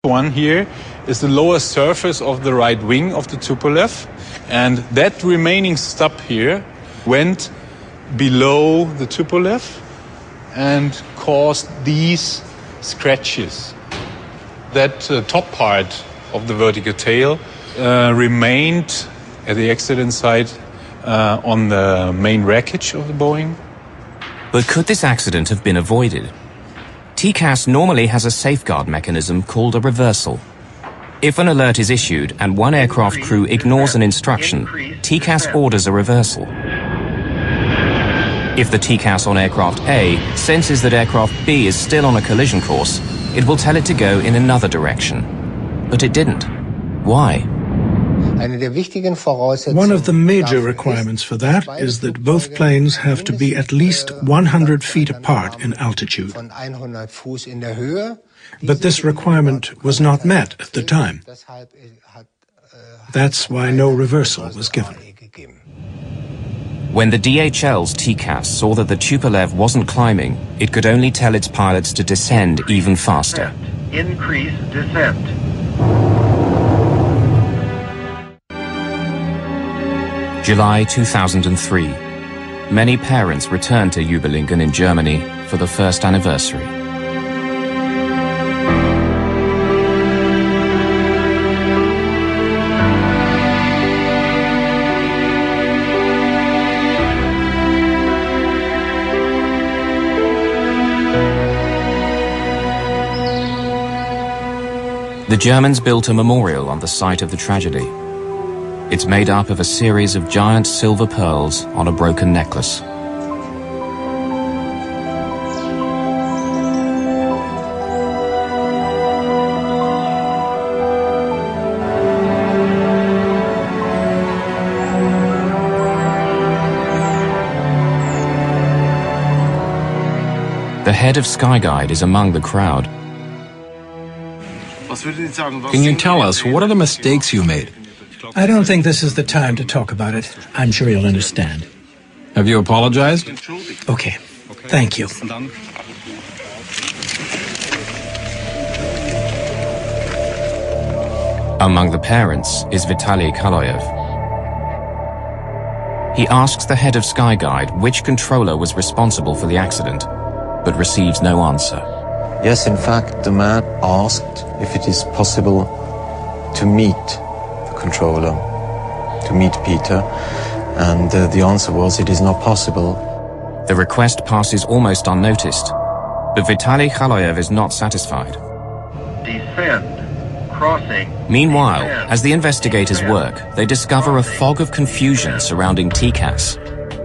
One here is the lower surface of the right wing of the Tupolev, and that remaining stub here went below the Tupolev and caused these scratches. That top part of the vertical tail remained at the accident site on the main wreckage of the Boeing. But could this accident have been avoided? TCAS normally has a safeguard mechanism called a reversal. If an alert is issued and one aircraft crew ignores an instruction, TCAS orders a reversal. If the TCAS on aircraft A senses that aircraft B is still on a collision course, it will tell it to go in another direction. But it didn't. Why? One of the major requirements for that is that both planes have to be at least 100 feet apart in altitude. But this requirement was not met at the time. That's why no reversal was given. When the DHL's TCAS saw that the Tupolev wasn't climbing, it could only tell its pilots to descend even faster. Increase descent. July 2003. Many parents returned to Überlingen in Germany for the first anniversary. The Germans built a memorial on the site of the tragedy. It's made up of a series of giant silver pearls on a broken necklace. The head of Skyguide is among the crowd. Can you tell us, what are the mistakes you made? I don't think this is the time to talk about it. I'm sure you'll understand. Have you apologized? Okay. Thank you. Among the parents is Vitaly Kaloyev. He asks the head of Skyguide which controller was responsible for the accident, but receives no answer. Yes, in fact, the man asked if it is possible to meet the controller, to meet Peter, and the answer was it is not possible. The request passes almost unnoticed, but Vitaly Kaloyev is not satisfied. Descend. Crossing. Meanwhile, as the investigators work, they discover a fog of confusion surrounding TCAS.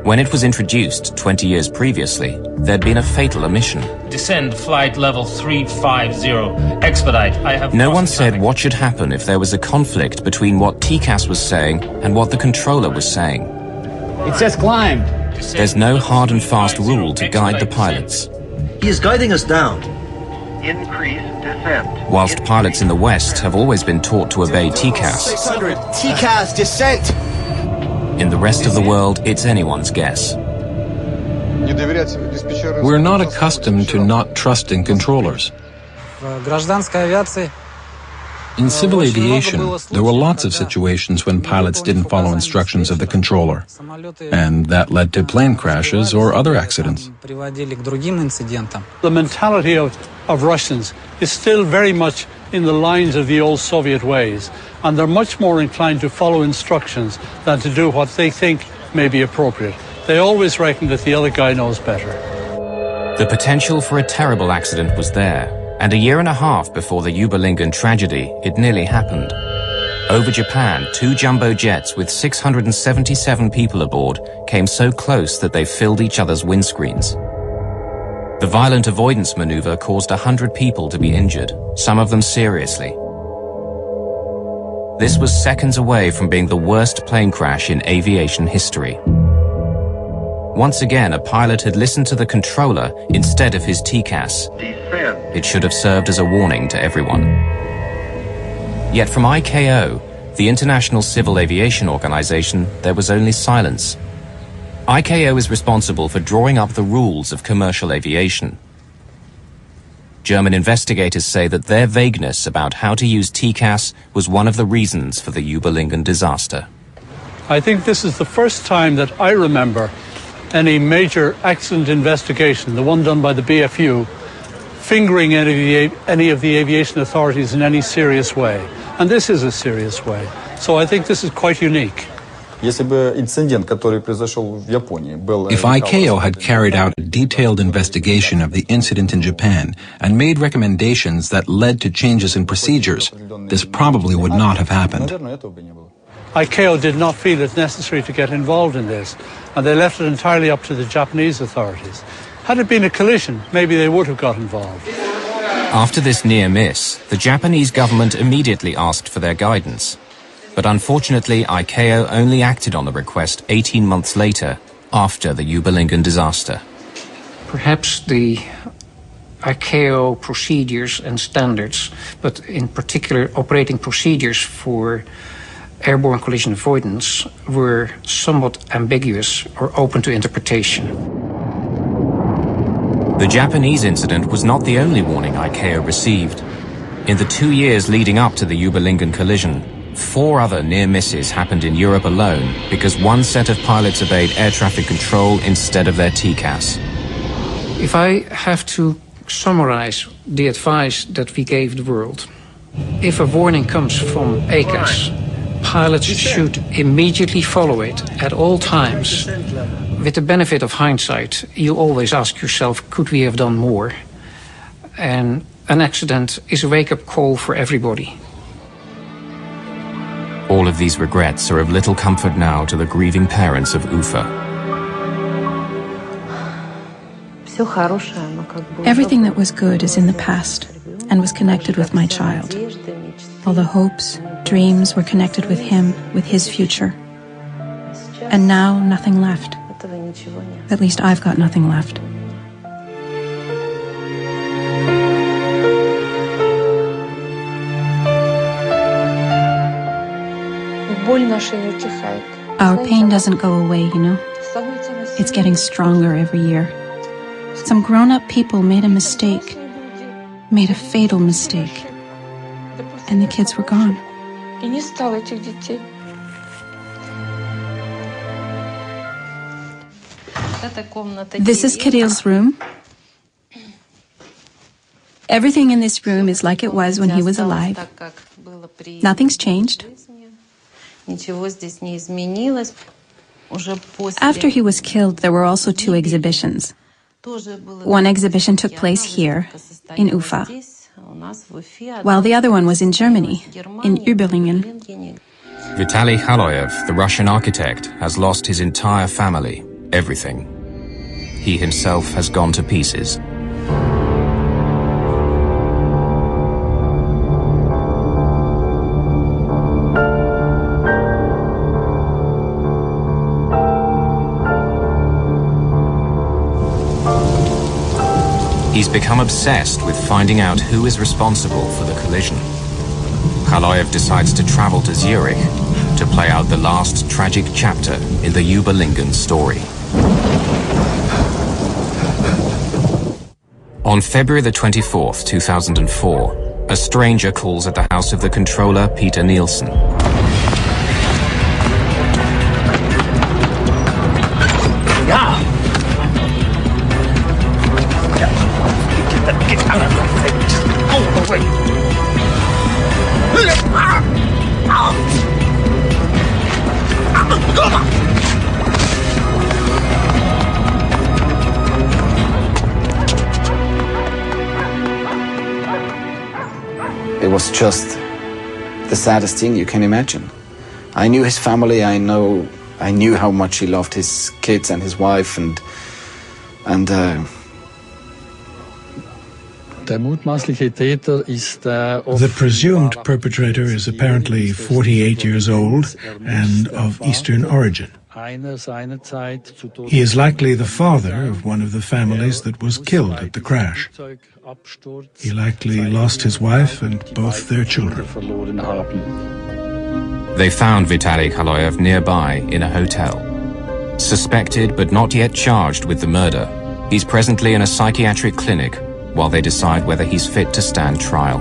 When it was introduced 20 years previously, there'd been a fatal omission. Descend flight level 350. Expedite. I have no one said what should happen if there was a conflict between what TCAS was saying and what the controller was saying. It says climb. There's no hard and fast rule to guide the pilots. He is guiding us down. Increase descent. Whilst pilots in the West have always been taught to obey TCAS. 600. TCAS descent. In the rest of the world, it's anyone's guess. We're not accustomed to not trusting controllers. In civil aviation, there were lots of situations when pilots didn't follow instructions of the controller, and that led to plane crashes or other accidents. The mentality of Russians is still very much in the lines of the old Soviet ways, and they're much more inclined to follow instructions than to do what they think may be appropriate. They always reckon that the other guy knows better. The potential for a terrible accident was there, and a year and a half before the Überlingen tragedy, it nearly happened. Over Japan, 2 jumbo jets with 677 people aboard came so close that they filled each other's windscreens. The violent avoidance maneuver caused 100 people to be injured, some of them seriously. This was seconds away from being the worst plane crash in aviation history. Once again, a pilot had listened to the controller instead of his TCAS. It should have served as a warning to everyone. Yet from ICAO, the International Civil Aviation Organization, there was only silence. ICAO is responsible for drawing up the rules of commercial aviation. German investigators say that their vagueness about how to use TCAS was one of the reasons for the Überlingen disaster. I think this is the first time that I remember any major accident investigation, the one done by the BFU, fingering any of the aviation authorities in any serious way. And this is a serious way. So I think this is quite unique. If ICAO had carried out a detailed investigation of the incident in Japan and made recommendations that led to changes in procedures, this probably would not have happened. ICAO did not feel it necessary to get involved in this, and they left it entirely up to the Japanese authorities. Had it been a collision, maybe they would have got involved. After this near miss, the Japanese government immediately asked for their guidance. But unfortunately, ICAO only acted on the request 18 months later, after the Überlingen disaster. Perhaps the ICAO procedures and standards, but in particular operating procedures for airborne collision avoidance, were somewhat ambiguous or open to interpretation. The Japanese incident was not the only warning ICAO received. In the 2 years leading up to the Überlingen collision, 4 other near misses happened in Europe alone because one set of pilots obeyed air traffic control instead of their TCAS. If I have to summarize the advice that we gave the world, if a warning comes from ACAS, pilots should immediately follow it at all times. With the benefit of hindsight, you always ask yourself, could we have done more? And an accident is a wake-up call for everybody. All of these regrets are of little comfort now to the grieving parents of Ufa. Everything that was good is in the past and was connected with my child. All the hopes, dreams were connected with him, with his future. And now nothing left. At least I've got nothing left. Our pain doesn't go away, you know. It's getting stronger every year. Some grown-up people made a mistake, made a fatal mistake, and the kids were gone. This is Kirill's room. Everything in this room is like it was when he was alive. Nothing's changed. After he was killed, there were also 2 exhibitions. One exhibition took place here, in Ufa, while the other one was in Germany, in Überlingen. Vitaly Khaloyev, the Russian architect, has lost his entire family, everything. He himself has gone to pieces. He's become obsessed with finding out who is responsible for the collision. Khaloyev decides to travel to Zurich to play out the last tragic chapter in the Überlingen story. On February the 24th, 2004, a stranger calls at the house of the controller, Peter Nielsen. It was just the saddest thing you can imagine. I knew his family, I knew how much he loved his kids and his wife, and the presumed perpetrator is apparently 48 years old and of Eastern origin. He is likely the father of one of the families that was killed at the crash. He likely lost his wife and both their children. They found Vitaly Khaloyev nearby in a hotel. Suspected but not yet charged with the murder, he's presently in a psychiatric clinic while they decide whether he's fit to stand trial.